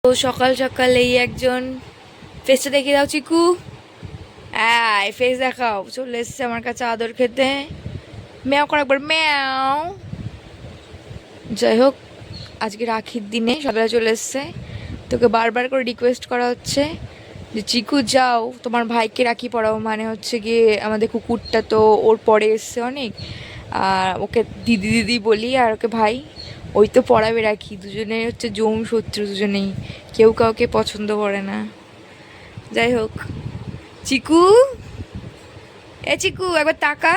তো সকাল সকাল এই একজন ফেসটা দেখিয়ে দাও চিকু। ফেস দেখাও। চলে এসছে আমার কাছে আদর খেতে। ম্যাও কর একবার, ম্যাও। যাই হোক, আজকে রাখির দিনে সকালে চলে এসছে। তোকে বারবার করে রিকোয়েস্ট করা হচ্ছে যে চিকু যাও তোমার ভাইকে রাখি পড়াও, মানে হচ্ছে গিয়ে আমাদের কুকুরটা তো ওর পরে এসছে অনেক, আর ওকে দিদি দিদি বলি আর ওকে ভাই, ওই তো পড়াবে রাখি। দুজনে হচ্ছে জম শত্রু, দুজনেই কেউ কাউকে পছন্দ করে না। যাই হোক, চিকু, চিকু একবার তাকা,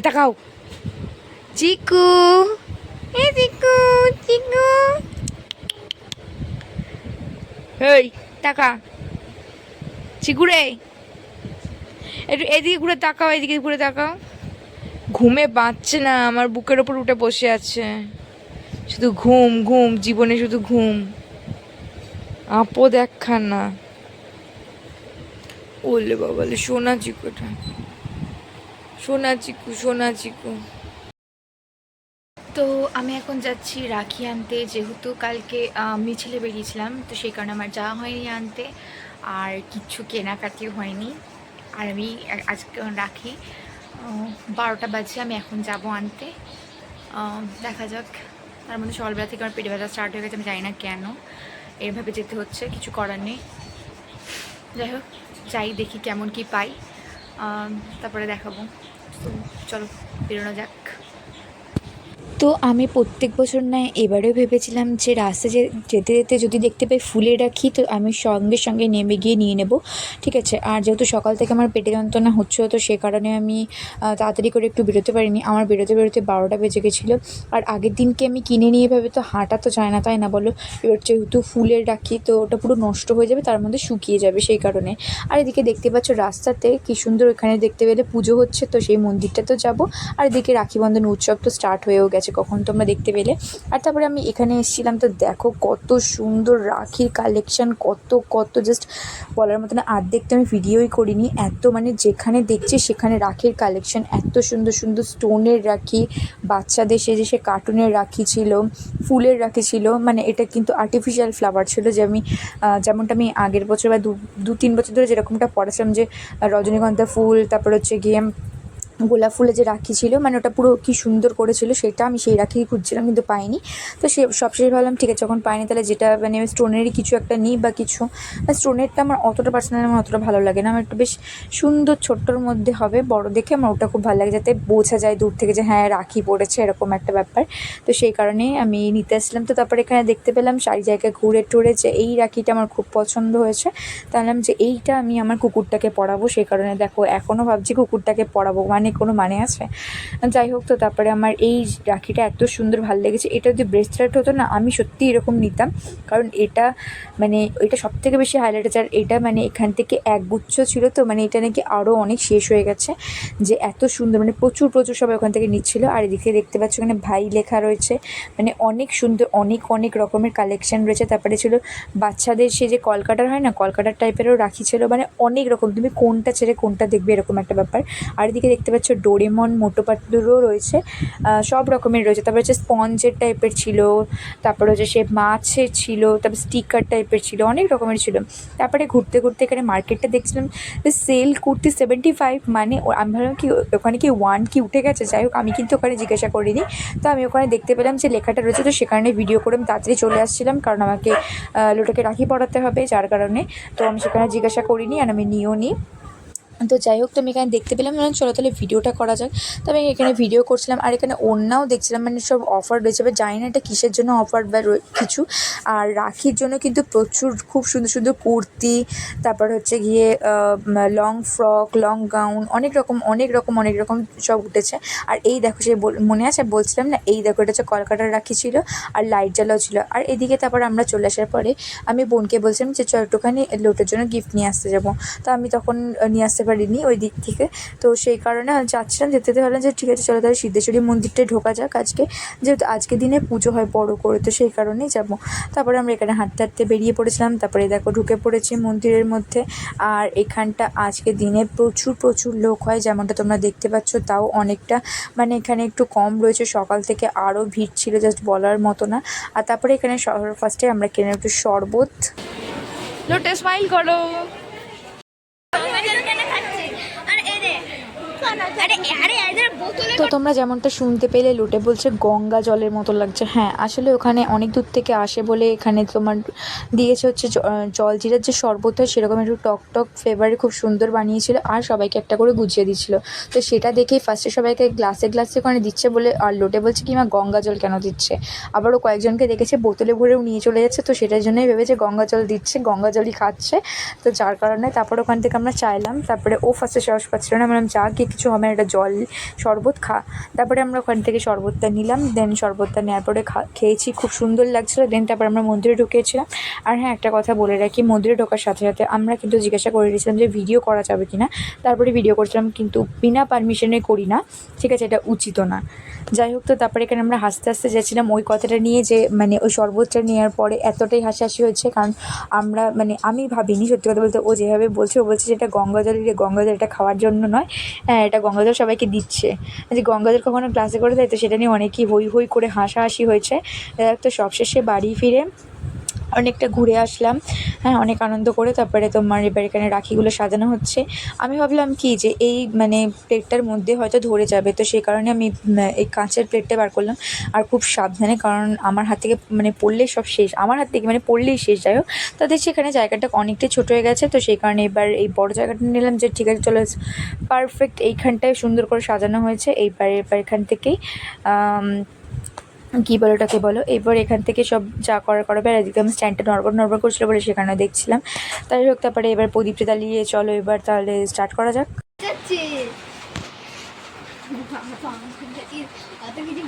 তাকাও। চিকু, চিকু, চিকু, এই তাকা। চিকু রে, একটু এদিকে ঘুরে তাকাও, এদিকে ঘুরে তাকাও। ঘুমে বাঁচছে না, আমার বুকের ওপর উঠে বসে আছে। শুধু ঘুম ঘুম, জীবনে শুধু ঘুম। আপদ একখানা। ওলে বাবালে, সোনা চিকুটা, সোনা চিকু, সোনা চিকু। তো আমি এখন যাচ্ছি রাখি আনতে, যেহেতু কালকে মিছিলে বেরিয়েছিলাম, তো সেই কারণে আমার যাওয়া হয়নি আনতে, আর কিচ্ছু কেনাকাটিও হয়নি। আর আমি আজকে রাখি 12টা বাজে, আমি এখন যাব আনতে। দেখা যাক। তার মধ্যে সকালবেলা থেকে আমার পেটে ব্যথা স্টার্ট হয়ে গেছে, আমি জানি না কেন এভাবে যেতে হচ্ছে, কিছু করার নেই। যাই হোক, যাই দেখি কেমন কি পাই, তারপরে দেখাবো। তো চলো বেরোনো যাক। তো আমি প্রত্যেক বছর নয় এবারেও ভেবেছিলাম যে রাস্তায় যেতে যেতে যদি দেখতে পাই ফুলের রাখি, তো আমি সঙ্গে সঙ্গে নেমে গিয়ে নিয়ে নেব, ঠিক আছে। আর যেহেতু সকাল থেকে আমার পেটে যন্ত্রণা হচ্ছিলো, তো সে কারণে আমি তাড়াতাড়ি করে একটু বেরোতে পারিনি। আমার বেরোতে বেরোতে 12টা বেজে গেছিলো। আর আগের দিনকে আমি কিনে নিয়ে এভাবে তো হাঁটা তো যায় না, তাই না বলো? এবার যেহেতু ফুলের রাখি, তো ওটা পুরো নষ্ট হয়ে যাবে, তার মধ্যে শুকিয়ে যাবে, সেই কারণে। আর এদিকে দেখতে পাচ্ছ রাস্তাতে কি সুন্দর, ওখানে দেখতে পেলে পুজো হচ্ছে, তো সেই মন্দিরটা তো যাবো। আর এদিকে রাখি বন্ধন উৎসব তো স্টার্ট হয়েও গেছে, কখন তোমরা দেখতে পেলে। আর তারপরে আমি এখানে এসেছিলাম, তো দেখো কত সুন্দর রাখির কালেকশন, কত কত জাস্ট বলার মতো না। আর্ধেক তো আমি ভিডিওই করিনি, এত মানে যেখানে দেখছি সেখানে রাখির কালেকশন, এত সুন্দর সুন্দর স্টোনের রাখি, বাচ্চাদের সে কার্টুনের রাখি ছিল, ফুলের রাখি ছিল। মানে এটা কিন্তু আর্টিফিশিয়াল ফ্লাওয়ার ছিল, যে আমি যেমনটা আমি আগের বছর বা 2-3 বছর ধরে যেরকমটা পড়াছিলাম, যে রজনীগন্ধা ফুল, তারপর হচ্ছে গিয়ে গোলাপ ফুলের যে রাখি ছিল, মানে ওটা পুরো কি সুন্দর করেছিল, সেটা আমি সেই রাখি খুঁজছিলাম কিন্তু পাইনি। তো সে সবশেষে ভাবলাম ঠিক আছে, যখন পাইনি তাহলে যেটা মানে স্টোনেরই কিছু একটা নিই বা কিছু। স্টোনেরটা আমার অতটা পার্সোনালি আমার অতটা ভালো লাগে না, আমার একটু বেশ সুন্দর ছোট্টোর মধ্যে হবে, বড় দেখে আমার ওটা খুব ভালো লাগে, যাতে বোঝা যায় দূর থেকে যে হ্যাঁ রাখি পড়েছে, এরকম একটা ব্যাপার। তো সেই কারণেই আমি নিতে আসলাম। তো তারপরে এখানে দেখতে পেলাম সারি জায়গায় ঘুরে টুরে যে এই রাখিটা আমার খুব পছন্দ হয়েছে, তাহলে যে এইটা আমি আমার কুকুরটাকে পরাবো। সেই কারণে দেখো এখনও ভাবছি কুকুরটাকে পরাবো, মানে কোনো মানে আছে? যাই হোক, তো তারপরে আমার এই রাখিটা এত সুন্দর ভালো লেগেছে। এটা যদি ব্রেসলেট হতো না, আমি সত্যি এরকম নিতাম, কারণ এটা মানে এটা সব থেকে বেশি হাইলাইট আছে। আর এটা মানে এখান থেকে একগুচ্ছ ছিল, তো মানে এটা নাকি আরও অনেক শেষ হয়ে গেছে, যে এত সুন্দর, মানে প্রচুর প্রচুর সবাই ওখান থেকে নিচ্ছিল। আর এদিকে দেখতে পাচ্ছ এখানে ভাই লেখা রয়েছে, মানে অনেক সুন্দর, অনেক অনেক রকমের কালেকশন রয়েছে। তারপরে ছিল বাচ্চাদের সে যে কলকাটার হয় না, কলকাটার টাইপেরও রাখি ছিল, মানে অনেক রকম, তুমি কোনটা ছেড়ে কোনটা দেখবে, এরকম একটা ব্যাপার। আর এদিকে দেখতে পাচ্ছ ডোরেমন মোটু পাতলুরও রয়েছে, সব রকমের রয়েছে। তারপর হচ্ছে স্পঞ্জের টাইপের ছিল, তারপর হচ্ছে সে মাছের ছিল, তারপর স্টিকার টাইপের ছিল, অনেক রকমের ছিল। তারপরে ঘুরতে ঘুরতে এখানে মার্কেটটা দেখছিলাম, যে সেল কুর্তি 75, মানে আমি ভাবলাম কি ওখানে কি 1 কি উঠে গেছে। যাই হোক, আমি কিন্তু ওখানে জিজ্ঞাসা করিনি, তো আমি ওখানে দেখতে পেলাম যে লেখাটা রয়েছে, তো সেখানে ভিডিও করে আমি তাড়াতাড়ি চলে আসছিলাম, কারণ আমাকে লোটাকে রাখি পড়াতে হবে, যার কারণে তো আমি সেখানে জিজ্ঞাসা করিনি, আর আমি নিয়েও নিই। তো যাই হোক, তো আমি এখানে দেখতে পেলাম, চলো তাহলে ভিডিওটা করা যাক। তো আমি এখানে ভিডিও করছিলাম, আর এখানে ওড়নাও দেখছিলাম, মানে সব অফার রয়েছে, এবার জানি না এটা কিসের জন্য অফার বা কিছু। আর রাখির জন্য কিন্তু প্রচুর খুব সুন্দর সুন্দর কুর্তি, তারপর হচ্ছে গিয়ে লং ফ্রক, লং গাউন, অনেক রকম অনেক রকম অনেক রকম সব উঠেছে। আর এই দেখো, সে মনে আছে বলছিলাম না, এই দেখো এটা হচ্ছে কলকাতার রাখি ছিল, আর লাইট জ্বালাও ছিল। আর এদিকে তারপর আমরা চলে আসার পরে আমি বোনকে বলছিলাম যে চল একটুখানি লোটের জন্য গিফট নিয়ে আসতে যাবো। তো আমি তখন নিয়ে আসতে পারিনি ওই দিক থেকে। তো সেই কারণে যাচ্ছিলাম, যেতে যেতে ভাবলাম যে ঠিক আছে চলো তাহলে সিদ্ধেশ্বরী মন্দিরটায় ঢোকা যাক আজকে, যেহেতু আজকের দিনে পুজো হয় বড় করে, তো সেই কারণেই যাবো। তারপরে আমরা এখানে হাঁটতে হাঁটতে বেরিয়ে পড়েছিলাম। তারপরে দেখো ঢুকে পড়েছি মন্দিরের মধ্যে। আর এখানটা আজকের দিনে প্রচুর প্রচুর লোক হয়, যেমনটা তোমরা দেখতে পাচ্ছ। তাও অনেকটা মানে এখানে একটু কম রয়েছে, সকাল থেকে আরও ভিড় ছিল জাস্ট বলার মতো না। আর তারপরে এখানে ফার্স্টে আমরা কিনে একটু শরবত। লোটে স্মাইল করো। তো তোমরা যেমনটা শুনতে পেলে লোটে বলছে গঙ্গা জলের মতো লাগছে। হ্যাঁ আসলে ওখানে অনেক দূর থেকে আসে বলে এখানে তোমার দিয়েছে হচ্ছে জলজিরার যে শরবত হয় সেরকম একটু টক টক ফ্লেভারে খুব সুন্দর বানিয়েছিল, আর সবাইকে একটা করে গুছিয়ে দিচ্ছিল। তো সেটা দেখেই ফার্স্টে সবাইকে গ্লাসে গ্লাসে ওখানে দিচ্ছে বলে, আর লোটে বলছে কি মা গঙ্গা জল কেন দিচ্ছে। আবারও কয়েকজনকে দেখেছে বোতলে ভরেও নিয়ে চলে যাচ্ছে, তো সেটার জন্যই ভেবেছে গঙ্গা জল দিচ্ছে, গঙ্গা জলই খাচ্ছে। তো যার কারণে তারপর ওখান থেকে আমরা চাইলাম। তারপরে ও ফার্স্টে সাহস পাচ্ছিল না, বললাম যা কি কিছু হবে একটা জল শরবত খা। তারপরে আমরা ওখান থেকে শরবতটা নিলাম। দেন শরবতটা নেওয়ার পরে খেয়েছি, খুব সুন্দর লাগছিলো। দেন তারপর আমরা মন্দিরে ঢুকেছিলাম। আর হ্যাঁ একটা কথা বলে রাখি, মন্দিরে ঢোকার সাথে সাথে আমরা কিন্তু জিজ্ঞাসা করে দিয়েছিলাম যে ভিডিও করা যাবে কি না। তারপরে ভিডিও করছিলাম, কিন্তু বিনা পারমিশনে করি না, ঠিক আছে, এটা উচিত না। যাই হোক, তো তারপরে এখানে আমরা হাসতে হাসতে যাচ্ছিলাম ওই কথাটা নিয়ে, যে মানে ওই শরবতটা নেওয়ার পরে এতটাই হাসাহাসি হয়েছে, কারণ আমরা মানে আমি ভাবিনি, সত্যি কথা বলতে ও যেভাবে বলছে, ও বলছে যে এটা গঙ্গাজল, গঙ্গাজল এটা খাওয়ার জন্য নয়, হ্যাঁ এটা গঙ্গাজল সবাইকে দিচ্ছে, যে গঙ্গাজল কখনো গ্লাসে করে দেয়। তো সেটা নিয়ে অনেকেই হই হই করে হাসাহাসি হয়েছে। তো সবশেষে বাড়ি ফিরে অনেকটা ঘুরে আসলাম, হ্যাঁ অনেক আনন্দ করে। তারপরে তোমার এবার এখানে রাখিগুলো সাজানো হচ্ছে। আমি ভাবলাম কি যে এই মানে প্লেটটার মধ্যে হয়তো ধরে যাবে, তো সেই কারণে আমি এই কাঁচের প্লেটটা বার করলাম, আর খুব সাবধানে, কারণ আমার হাত থেকে মানে পড়লেই সব শেষ, আমার হাত থেকে মানে পড়লেই শেষ। যাই হোক, তাদের সেখানে জায়গাটা অনেকটাই ছোটো হয়ে গেছে, তো সেই কারণে এবার এই বড় জায়গাটা নিলাম, যে ঠিক আছে চলো পারফেক্ট এইখানটায় সুন্দর করে সাজানো হয়েছে। এবার এখান থেকেই কী বলো ওটাকে বলো, এবার এখান থেকে সব যা করার করাবে। আর এদিকে আমি স্ট্যান্ডটা নড়বড় নড়বড় করছিলো বলে সেখানে দেখছিলাম। তাই হোক, তারপরে এবার প্রদীপটা জ্বালিয়ে চলো এবার তাহলে স্টার্ট করা যাক।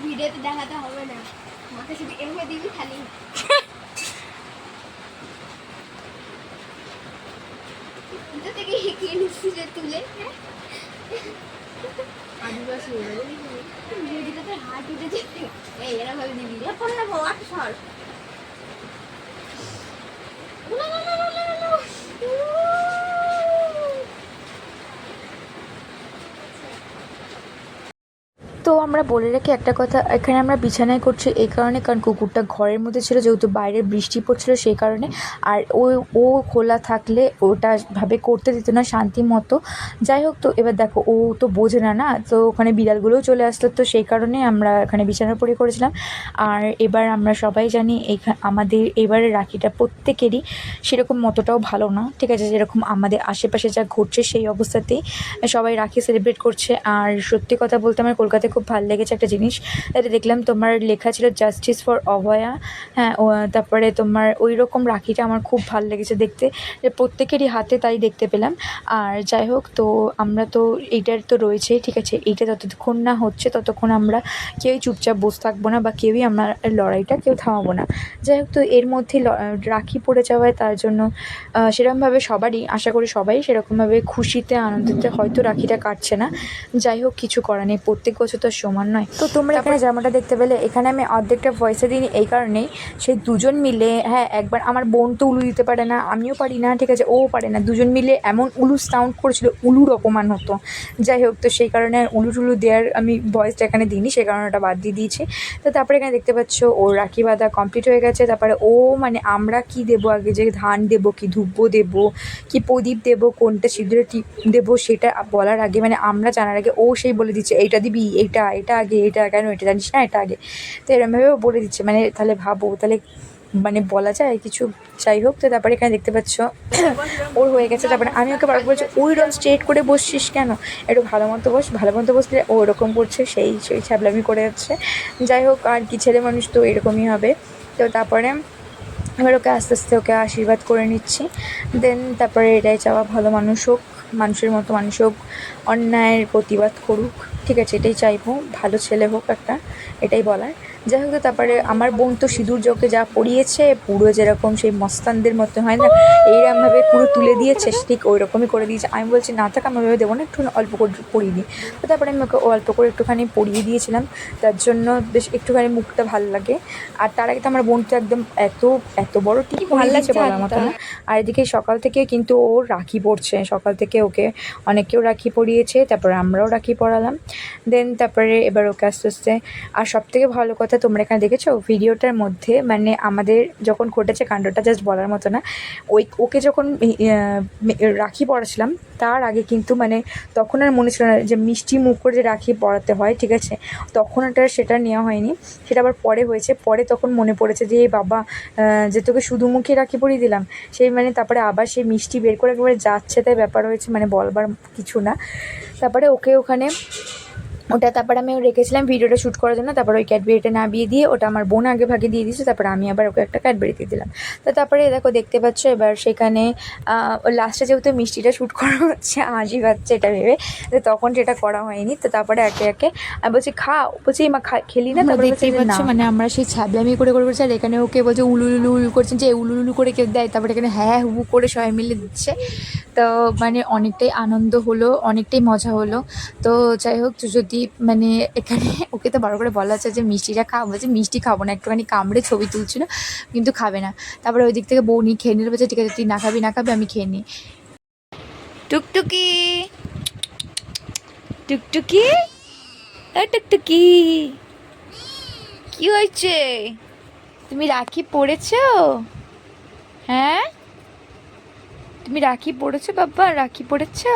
ভিডিওতে দেখাতে হবে না, মাকে শুধু এমনি দিবি খালি। থেকে এগিয়ে নিচ্ছি যে তুলে আদিবাসী ভিডিওতে হাত উঠেছে, এই এরা ভাবে দিবি ফোন নেবো আট সর। তো আমরা বলে রাখি একটা কথা, এখানে আমরা বিছানায় করছি এই কারণে, কারণ কুকুরটা ঘরের মধ্যে ছিল, যেহেতু বাইরে বৃষ্টি পড়ছিল সেই কারণে। আর ও খোলা থাকলে ওটা ভাবে করতে দিত না শান্তি মতো। যাই হোক, তো এবার দেখো ও তো বোঝে না, তো ওখানে বিড়ালগুলোও চলে আসলো, তো সেই কারণে আমরা এখানে বিছানার উপরে করেছিলাম। আর এবার আমরা সবাই জানি আমাদের এবারে রাখিটা প্রত্যেকেরই সেরকম মতটাও ভালো না, ঠিক আছে, যেরকম আমাদের আশেপাশে যা ঘটছে সেই অবস্থাতেই সবাই রাখি সেলিব্রেট করছে। আর সত্যি কথা বলতে আমার কলকাতায় খুব ভালো লেগেছে একটা জিনিস, এটা দেখলাম তোমার লেখা ছিল জাস্টিস ফর অভয়া। হ্যাঁ, তারপরে তোমার ওই রকম রাখিটা আমার খুব ভালো লেগেছে দেখতে, যে প্রত্যেকেরই হাতে তাই দেখতে পেলাম। আর যাই হোক, তো আমরা তো এইটার তো রয়েছেই, ঠিক আছে, এইটা যতক্ষণ না হচ্ছে ততক্ষণ আমরা কেউই চুপচাপ বসে থাকবো না, বা কেউই আমরা লড়াইটা কেউ থামাবো না। যাই হোক, তো এর মধ্যে রাখি পড়ে যাওয়ায় তার জন্য সেরকমভাবে সবারই আশা করি সবাই সেরকমভাবে খুশিতে আনন্দিতে হয়তো রাখিটা কাটছে না। যাই হোক, কিছু করার নেই, প্রত্যেক বছর তো সমান নয়। তো তোমরা এখানে যেমনটা দেখতে পেলে, এখানে আমি অর্ধেকটা ভয়েসে দিইনি এই কারণেই, সেই দুজন মিলে, হ্যাঁ একবার আমার বোন তো উলু দিতে পারে না, আমিও পারি না, ঠিক আছে, ও পারে না, দুজন মিলে এমন উলু সাউন্ড করেছিল, উলুর অপমান হতো। যাই হোক, তো সেই কারণে আর উলু টুলু দেওয়ার আমি ভয়েসটা এখানে দিইনি, সেই কারণে ওটা বাদ দিয়ে দিয়েছি। তো তারপরে এখানে দেখতে পাচ্ছ ওর রাখি বাঁধা কমপ্লিট হয়ে গেছে। তারপরে ও মানে আমরা কি দেবো আগে, যে ধান দেবো কি ধূপ দেবো কি প্রদীপ দেবো, কোনটা সিঁদুরে টিপ দেবো সেটা বলার আগে, মানে আমরা জানার আগে ও সেই বলে দিচ্ছে এইটা দিবি, এটা আগে, এটা কেন এটা জানিস না, এটা আগে। তো এরমভাবেও বলে দিচ্ছে, মানে তাহলে ভাবো, তাহলে মানে বলা যায় কিছু। যাই হোক, তো তারপরে এখানে দেখতে পাচ্ছ ওর হয়ে গেছে। তারপরে আমি ওকে বারবার বলছি ওই রকম স্ট্রেট করে বসছিস কেন, একটু ভালো মতো বস, ভালো মতো বসলে ও ওরকম করছে, সেই ছ্যাবলামি করে যাচ্ছে। যাই হোক, আর কি ছেলে মানুষ তো এরকমই হবে। তো তারপরে এবার ওকে আস্তে আস্তে ওকে আশীর্বাদ করে নিচ্ছি। দেন তারপরে এটাই চাওয়া, ভালো মানুষ হোক, মানুষের মতো মানুষ হোক, অন্যায়ের প্রতিবাদ করুক, ঠিক আছে, এটাই চাইবো, ভালো ছেলে হোক একটা, এটাই বলার। যাই হোক, তো তারপরে আমার বোন তো সিঁদুর যোগে যা পরিয়েছে পুরো যেরকম সেই মস্তানদের মতো হয় না, এইরকমভাবে পুরো তুলে দিয়েছে, ঠিক ওই রকমই করে দিয়েছে। আমি বলছি না থাক, আমি ওইভাবে দেবো না, একটু অল্প করে পরিয়ে দিই। তো তারপরে আমি ওকে অল্প করে একটুখানি পরিয়ে দিয়েছিলাম, তার জন্য বেশ একটুখানি মুখটা ভালো লাগে। আর তার আগে তো আমার বোন তো একদম এত এত বড় টিপ পরিয়ে দিয়েছে বলার মতো না। আর এদিকে সকাল থেকে কিন্তু ও রাখি পড়ছে, সকাল থেকে ওকে অনেকেও রাখি পরিয়েছে, তারপরে আমরাও রাখি পরালাম। দেন তারপরে এবার ওকে আস্তে আস্তে, আর সবথেকে ভালো কথা তোমরা এখানে দেখেছো ভিডিওটার মধ্যে, মানে আমাদের যখন ঘটেছে কাণ্ডটা জাস্ট বলার মতো না। ওকে যখন রাখি পরাছিলাম তার আগে কিন্তু মানে তখন আর মনে ছিল না যে মিষ্টি মুখ করে যে রাখি পরাতে হয়, ঠিক আছে, তখন সেটা নেওয়া হয়নি, সেটা আবার পরে হয়েছে। পরে তখন মনে পড়েছে যে এই বাবা, যে তোকে শুধু মুখে রাখি পরিয়ে দিলাম, সেই মানে তারপরে আবার সেই মিষ্টি বের করে একেবারে যাচ্ছে, তাই ব্যাপার হয়েছে, মানে বলবার কিছু না। তারপরে ওকে ওখানে ওটা তারপরে আমি রেখেছিলাম ভিডিওটা শ্যুট করার জন্য, তারপরে ওই ক্যাডবেরিটা নামিয়ে দিয়ে ওটা আমার বোন আগে ভাগে দিয়ে দিয়েছে, তারপরে আমি আবার ওকে একটা ক্যাডবেরি দিয়ে দিলাম। তো তারপরে দেখো দেখতে পাচ্ছ এবার সেখানে লাস্টে যেহেতু মিষ্টিটা শ্যুট করা হচ্ছে হাসি পাচ্ছে এটা ভেবে, তো তখন সেটা করা হয়নি। তো তারপরে একে একে আমি বলছি খাও, বলছি মা খেলি না, তারপরে দেখতেই পাচ্ছ মানে আমরা সেই ছ্যাবলামি করে করে করছি, আর এখানে ওকে বলছে উলুলুলু উলু করছেন, যে উলুলুলু করে কেউ দেয়, তারপরে এখানে হ্যাঁ হু করে সবাই মিলে দিচ্ছে। তো মানে অনেকটাই আনন্দ হলো, অনেকটাই মজা হলো। তো যাই হোক, তো যদি মানে এখানে ওকে তো বড় করে বলা হচ্ছে যে মিষ্টিটা খাও, বলছে মিষ্টি খাবো না, একটুখানি কামড়ে ছবি তুলছিল কিন্তু খাবে না। তারপরে ওই দিক থেকে বউ নিয়ে খেয়ে নিল, বলছে ঠিক আছে তুই না খাবি না খাবি, আমি খেয়ে নিই। টুকটুকি টুকটুকি টুকটুকি, কি হয়েছে? তুমি রাখি পড়েছো? হ্যাঁ, তুমি রাখি পড়েছো বাবা, রাখি পড়েছো?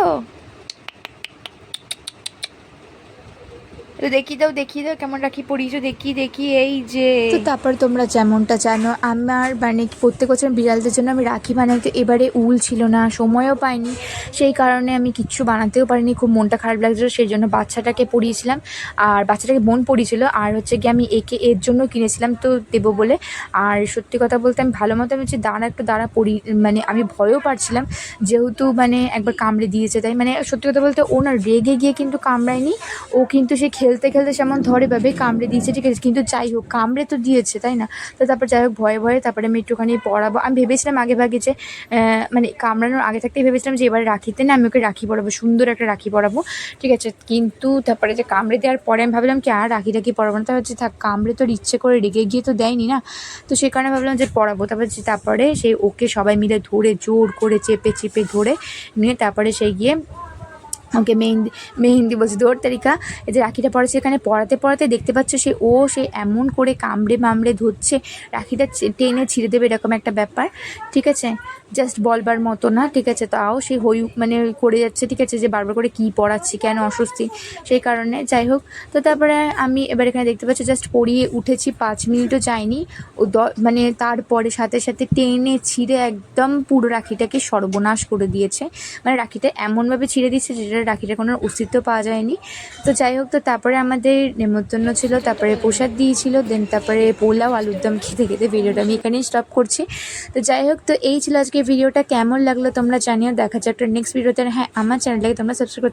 তো দেখিয়ে দাও কেমন রাখি পরিয়েছো, দেখি এই যে। তো তারপর তোমরা যেমনটা জানো আমার মানে প্রত্যেক বছর বিড়ালদের জন্য আমি রাখি বানাই, তো এবারে উল ছিল না, সময়ও পাইনি, সেই কারণে আমি কিচ্ছু বানাতেও পারিনি, খুব মনটা খারাপ লাগছিলো, সেই জন্য বাচ্চাটাকে পরিয়েছিলাম, আর বাচ্চাটাকে বোন পরিয়েছিল, আর হচ্ছে গিয়ে আমি এর জন্য কিনেছিলাম তো দেবো বলে। আর সত্যি কথা বলতে আমি ভালো মতো আমি হচ্ছে দাঁড়া পরি, মানে আমি ভয়ও পাচ্ছিলাম, যেহেতু মানে একবার কামড়ে দিয়েছে, তাই মানে সত্যি কথা বলতে ও না রেগে গিয়ে কিন্তু কামড়ায়নি, ও কিন্তু সে খেলতে খেলতে যেমন ধরে ভাবে কামড়ে দিয়েছে, ঠিক আছে, কিন্তু যাই হোক কামড়ে তো দিয়েছে, তাই না? তো তারপর যাই হোক ভয়ে ভয়ে তারপরে আমি একটুখানি পড়াবো, আমি ভেবেছিলাম আগে ভাগে যে মানে কামড়ানোর আগে থাকতেই ভেবেছিলাম যে এবারে রাখিতে না আমি ওকে রাখি পরাবো, সুন্দর একটা রাখি পরাবো, ঠিক আছে, কিন্তু তারপরে যে কামড়ে দেওয়ার পরে আমি ভাবলাম কি আর রাখি পরাবো না, তারপর হচ্ছে থাক, কামড়ে তোর ইচ্ছে করে রেগে গিয়ে তো দেয়নি না, তো সেই কারণে ভাবলাম যে পরাবো। তারপরে সেই ওকে সবাই মিলে ধরে জোর করে চেপে ধরে নিয়ে তারপরে সেই গিয়ে ওকে মেহেন্দি বলছি দৌড় তারিকা, এই যে রাখিটা পড়াচ্ছে, এখানে পড়াতে দেখতে পাচ্ছ সে এমন করে কামড়ে ধরছে, রাখিটা টেনে ছিঁড়ে দেবে এরকম একটা ব্যাপার, ঠিক আছে, জাস্ট বলবার মতো না, ঠিক আছে, তাও সে মানে করে যাচ্ছে, ঠিক আছে, যে বারবার করে কী পড়াচ্ছি কেন অস্বস্তি, সেই কারণে। যাই হোক, তো তারপরে আমি এবার এখানে দেখতে পাচ্ছি জাস্ট পড়িয়ে উঠেছি, 5 মিনিটও যায়নি ও মানে তারপরে সাথে সাথে টেনে ছিঁড়ে একদম পুরো রাখিটাকে সর্বনাশ করে দিয়েছে, মানে রাখিটা এমনভাবে ছিঁড়ে দিচ্ছে যেটা রাখিটার কোনো অস্তিত্ব পাওয়া যায়নি। তো যাই হোক, তো তারপরে আমাদের নেমন্তন্ন ছিল, তারপরে প্রসাদ দিয়েছিল, দেন তারপরে পোলাও আলুর দম খেতে ভিডিওটা আমি এখানেই স্টপ করছি। তো যাই হোক, তো এই ছিল আজকে ভিডিওটা, কেমন লাগলো তোমরা জানিও, দেখা যাক একটা নেক্সট ভিডিওতে। হ্যাঁ, আমার চ্যানেলটাকে তোমরা সাবস্ক্রাইব